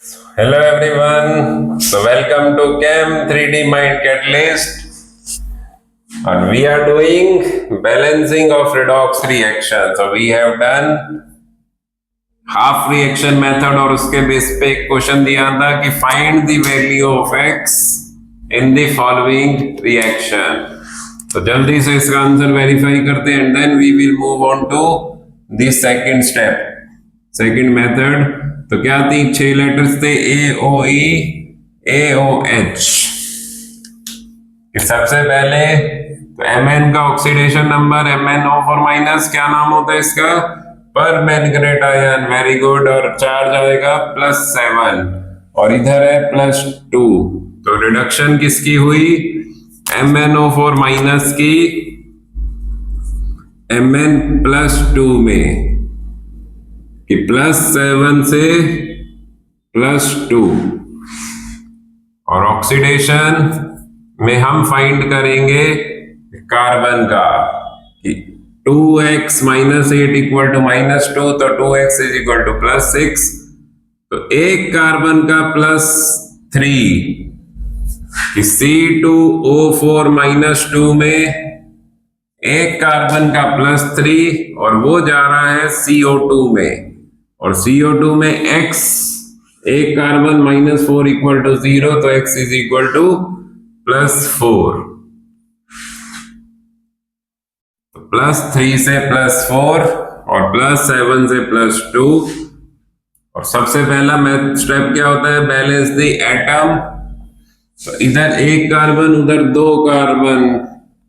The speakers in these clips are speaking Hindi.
Hello everyone, so welcome to Chem 3D Mind Catalyst, and we are doing balancing of redox reaction. So we have done half reaction method और उसके बेस पे एक क्वेश्चन दिया था कि find the value of x in the following reaction. तो जल्दी से इसका आंसर वेरीफाई करते हैं and then we will move on to the second step, second method. तो क्या थी, 6 लेटर्स थे AOE AOH। सबसे पहले तो Mn का ऑक्सीडेशन नंबर MnO4 माइनस, क्या नाम होता है इसका, परमैंगनेट आयन, वेरी गुड, और चार्ज आएगा +7 और इधर है +2। तो रिडक्शन किसकी हुई, MnO4 माइनस की Mn+2 में, कि +7 से +2, और ऑक्सीडेशन में हम फाइंड करेंगे कार्बन का कि 2x - 8 = -2, तो 2x = +6। तो एक कार्बन का +3 कि C2O4 -2 में एक कार्बन का +3 और वो जा रहा है CO2 में, और CO2 में x, एक कार्बन -4 = 0, तो x = +4। +3 से +4 और +7 से +2। और सबसे पहला स्टेप क्या होता है, बैलेंस द एटम। तो इधर एक कार्बन उधर 2 कार्बन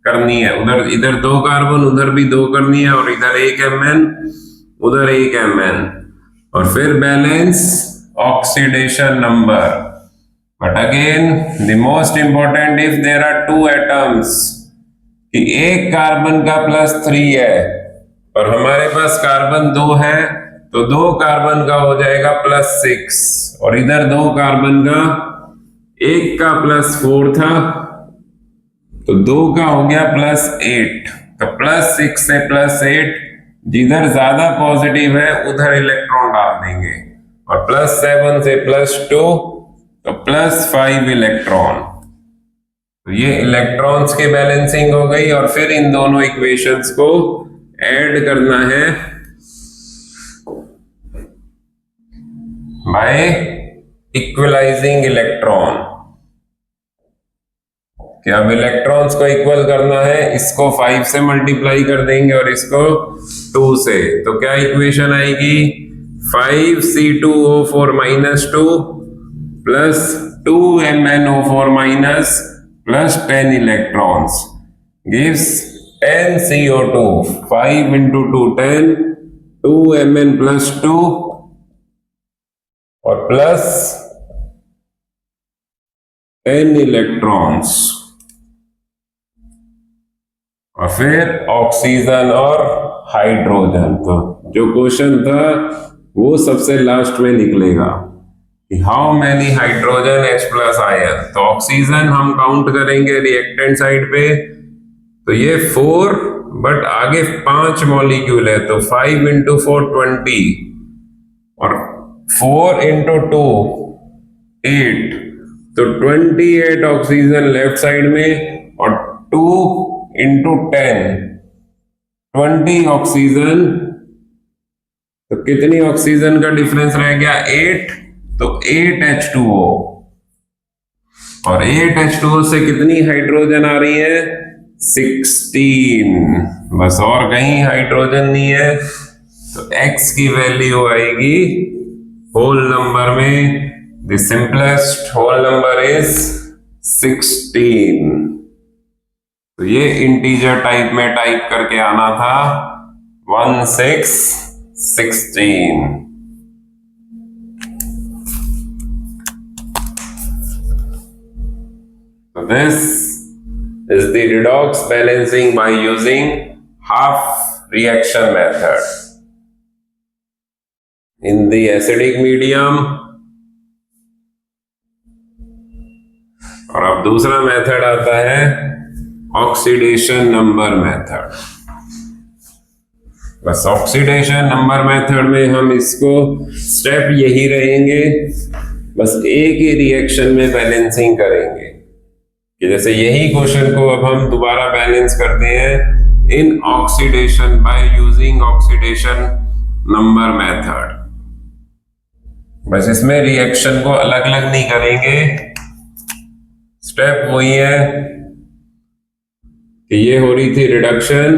करनी है, उधर इधर 2 कार्बन उधर भी 2 करनी है, और इधर एक Mn उधर एक Mn, और फिर balance oxidation number. But again the most important, if there are 2 atoms, कि एक कार्बन का +3 है और हमारे पास कार्बन 2 है, तो 2 कार्बन का हो जाएगा +6, और इधर 2 कार्बन का, एक का +4 था तो 2 का हो गया +8। तो +6 से +8, जिधर ज्यादा पॉजिटिव है उधर इलेक्ट्रॉन डाल देंगे, और +7 से +2 तो +5 इलेक्ट्रॉन। तो ये इलेक्ट्रॉन्स की बैलेंसिंग हो गई, और फिर इन दोनों इक्वेशंस को ऐड करना है बाय इक्वलाइजिंग इलेक्ट्रॉन। कि अब इलेक्ट्रॉन्स को इक्वल करना है, इसको 5 से मल्टीप्लाई कर देंगे और इसको 2 से, तो क्या इक्वेशन आएगी, 5C2O4 -2 + 2MnO4- plus 10 electrons gives 10CO2, 5 × 2 10, 2Mn+2 और प्लस 10 इलेक्ट्रॉन्स, और फिर ऑक्सीजन और हाइड्रोजन। तो जो क्वेश्चन था वो सबसे लास्ट में निकलेगा कि how many hydrogen H+ ion. तो ऑक्सीजन हम काउंट करेंगे रिएक्टेंट साइड पे, तो ये 4, बट आगे 5 मॉलिक्यूल है, तो 5 × 4 20, और 4 × 2 8, तो 28 ऑक्सीजन लेफ्ट साइड में, और 2 × 10 20 ऑक्सीजन। तो कितनी ऑक्सीजन का डिफरेंस रह गया, 8, तो 8 H2O, और 8 H2O से कितनी हाइड्रोजन आ रही है, 16, बस, और कहीं हाइड्रोजन नहीं है। तो X की वैल्यू आएगी होल नंबर में, the simplest whole number is 16। तो ये इंटीजर टाइप में टाइप करके आना था 1616। So this is the redox balancing by using half reaction method. In the acidic medium, और अब दूसरा मेथड आता है ऑक्सीडेशन नंबर मेथड। बस ऑक्सीडेशन नंबर मेथड में हम इसको स्टेप यही रहेंगे बस एक ही रिएक्शन में बैलेंसिंग करेंगे कि जैसे यही क्वेश्चन को अब हम दोबारा बैलेंस करते हैं in oxidation by using oxidation number method. बस इसमें रिएक्शन को अलग अलग नहीं करेंगे, स्टेप वही है कि ये हो रही थी रिडक्शन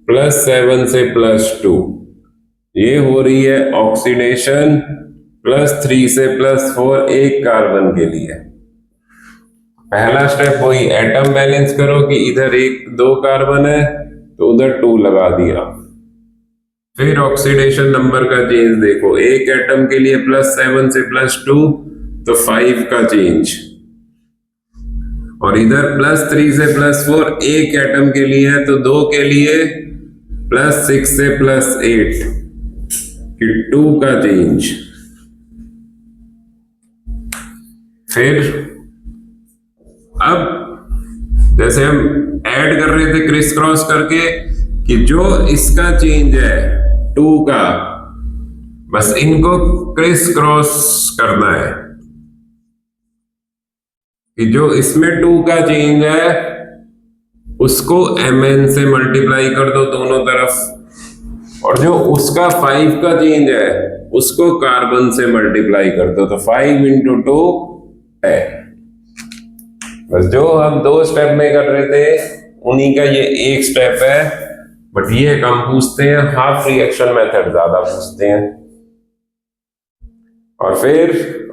+7 से +2, ये हो रही है ऑक्सीडेशन +3 से +4 एक कार्बन के लिए। पहला स्टेप वही एटम बैलेंस करो कि इधर 1 2 कार्बन है तो उधर 2 लगा दिया। फिर ऑक्सीडेशन नंबर का चेंज देखो, एक एटम के लिए +7 से +2 तो 5 का चेंज, और इधर +3 से +4 एक एटम के लिए है तो 2 के लिए +6 से +8 कि 2 का चेंज। फिर अब जैसे हम ऐड कर रहे थे क्रिस क्रॉस करके कि जो इसका चेंज है 2 का, बस इनको क्रिस क्रॉस करना है कि जो इसमें 2 का चेंज है उसको Mn से मल्टीप्लाई कर दो दोनों तरफ, और जो उसका 5 का चेंज है उसको कार्बन से मल्टीप्लाई कर दो तो 5 × 2 10। बस जो हम 2 स्टेप में कर रहे थे उन्हीं का ये एक स्टेप है, बट ये कम पूछते हैं, हाफ रिएक्शन मेथड ज्यादा पूछते हैं। और फिर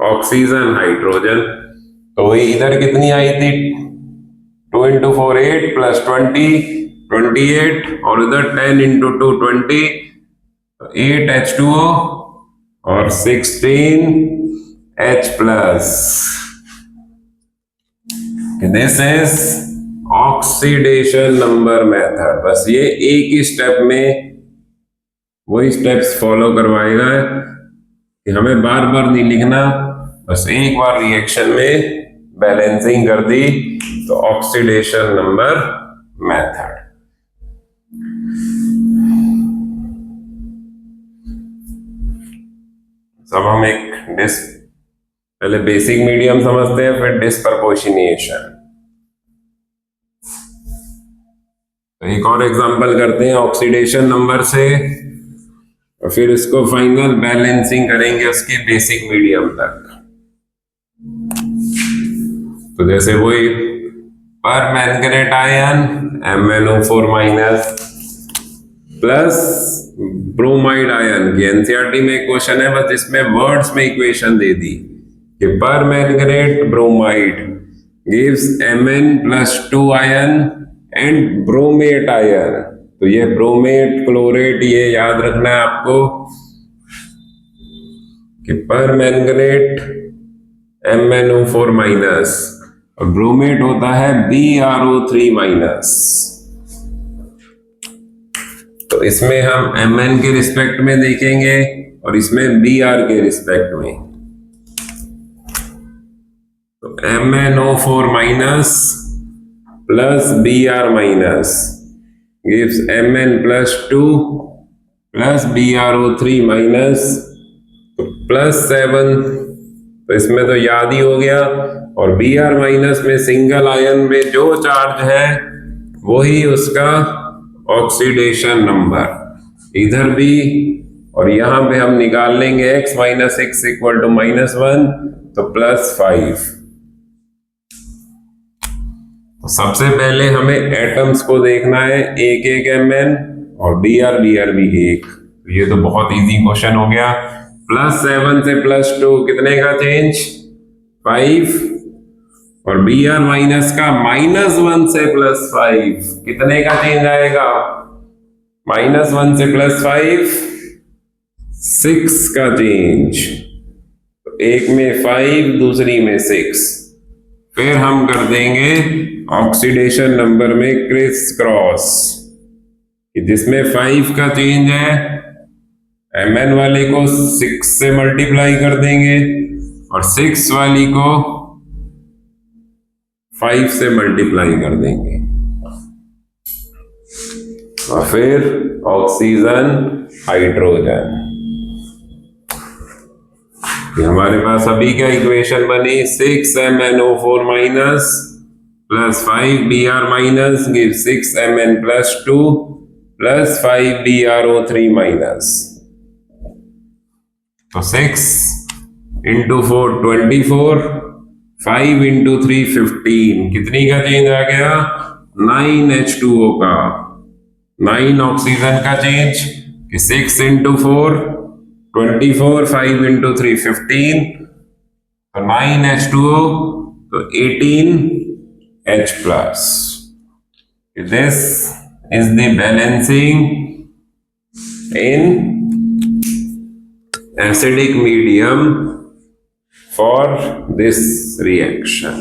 ऑक्सीजन हाइड्रोजन, तो वही इधर कितनी आई थी 2 × 4 8 + 20 28, और इधर 10 × 2 20 8 H2O और 16 H+। This is oxidation number method. बस ये एक ही स्टेप में वही स्टेप्स फॉलो करवाएगा कि हमें बार बार नहीं लिखना, बस एक बार रिएक्शन में बैलेंसिंग कर दी तो ऑक्सीडेशन नंबर मेथड। सब हम एक पहले बेसिक मीडियम समझते हैं, फिर डिस्प्रपोर्शनेशन। तो एक और एग्जांपल करते हैं ऑक्सीडेशन नंबर से, और फिर इसको फाइनल बैलेंसिंग करेंगे उसकी बेसिक मीडियम तक। तो जैसे वही पर manganate ion MnO4- plus bromide ion की एनसीईआरटी में एक क्वेश्चन है, बस इसमें वर्ड्स में इक्वेशन दे दी कि पर manganate bromide gives Mn+2 ion and bromate ion. तो ये ब्रोमेट क्लोरेट ये याद रखना है आपको कि पर मैंगनेट MnO4- और ब्रोमेट होता है BrO3-। तो इसमें हम Mn के रिस्पेक्ट में देखेंगे और इसमें Br के रिस्पेक्ट में। तो MnO4- plus Br- gives Mn+2 plus BrO3- तो +7, तो इसमें तो याद ही हो गया, और Br- में सिंगल आयन में जो चार्ज है वही उसका ऑक्सीडेशन नंबर इधर भी, और यहां पे हम निकाल लेंगे x - x = -1 तो +5। तो सबसे पहले हमें एटम्स को देखना है एक एक Mn, और Br भी 1। तो ये तो बहुत इजी क्वेश्चन हो गया। +7 से +2 कितने का चेंज 5, और Br- का -1 से +5 कितने का चेंज आएगा -1 से +5 6 का चेंज। तो एक में 5 दूसरी में 6। फिर हम कर देंगे ऑक्सीडेशन नंबर में क्रिस क्रॉस, जिसमें 5 का चेंज है Mn वाले को 6 से मल्टीप्लाई कर देंगे और 6 वाली को 5 से मल्टीप्लाई कर देंगे, और फिर ऑक्सीजन हाइड्रोजन। हमारे पास अभी क्या इक्वेशन बनी 6MnO4 minus plus 5Br minus give 6Mn plus 2 plus 5BrO3 minus. तो 6 इंटू 4 24, 5 इंटू 3 15, कितनी का चेंज आ गया 9H2O का, 9 ऑक्सीजन का चेंज कि 6 इंटू 4 24, 5 इंटू 3 15, तो 9H2O, तो 18H plus. This is the balancing in acidic medium for this reaction.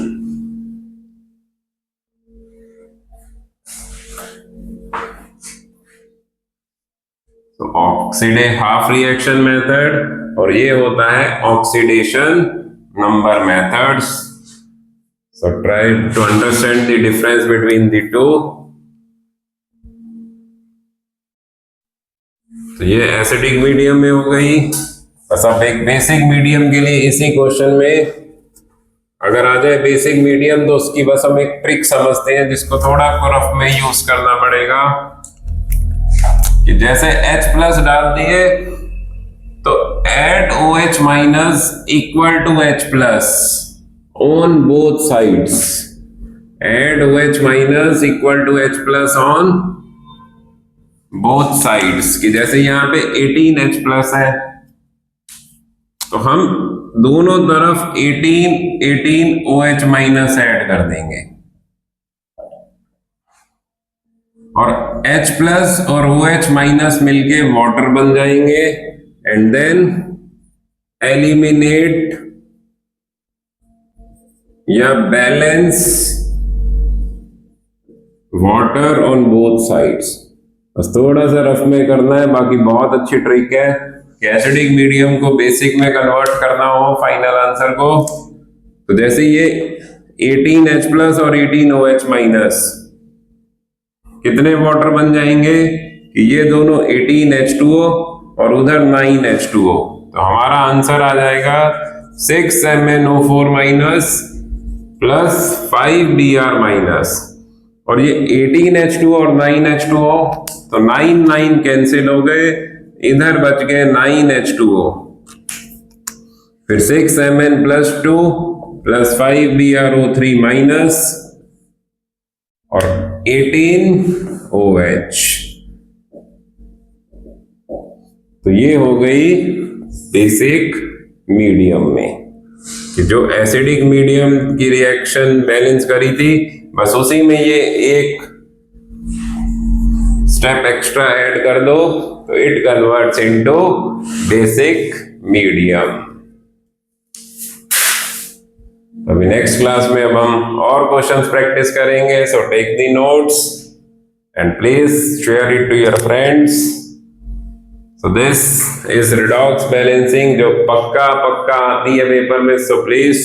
तो हाफ रिएक्शन मेथड और ये होता है oxidation number methods. So try to understand the difference between the two. तो ये एसिडिक मीडियम में हो गई। बस अब एक बेसिक मीडियम के लिए इसी क्वेश्चन में अगर आ जाए बेसिक मीडियम तो उसकी बस हम एक ट्रिक समझते हैं जिसको थोड़ा रफ में यूज करना पड़ेगा कि जैसे H प्लस डाल दिए तो add OH minus equal to H plus on both sides. Add OH minus equal to H plus on both sides कि जैसे यहां पे 18H प्लस है तो हम दोनों तरफ 18 OH माइनस ऐड कर देंगे और H प्लस और OH माइनस मिलके वाटर बन जाएंगे एंड देन एलिमिनेट या balance water on both sides. बस थोड़ा सा रफ में करना है, बाकी बहुत अच्छी ट्रिक है कि एसिडिक मीडियम को बेसिक में कन्वर्ट करना हो फाइनल आंसर को। तो जैसे ये 18H प्लस और 18OH माइनस कितने वाटर बन जाएंगे कि ये दोनों 18H2O और उधर 9H2O, तो हमारा आंसर आ जाएगा 6MnO4 minus plus 5Br minus. और ये 18H2O और 9H2O तो 9 कैंसिल हो गए, इधर बच गए 9H2O, फिर 6Mn plus 2 plus 5BrO3 minus और 18OH। तो ये हो गई बेसिक मीडियम में कि जो एसिडिक मीडियम की रिएक्शन बैलेंस करी थी बस उसी में ये एक स्टेप एक्स्ट्रा ऐड कर दो तो it converts into basic medium. अभी नेक्स्ट क्लास में अब हम और क्वेश्चंस प्रैक्टिस करेंगे। So take the notes and please share it to your friends. So this is redox balancing जो पक्का आती है पेपर में। सो प्लीज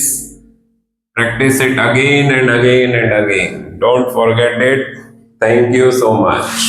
practice it again and again and again. Don't forget it. Thank you so much.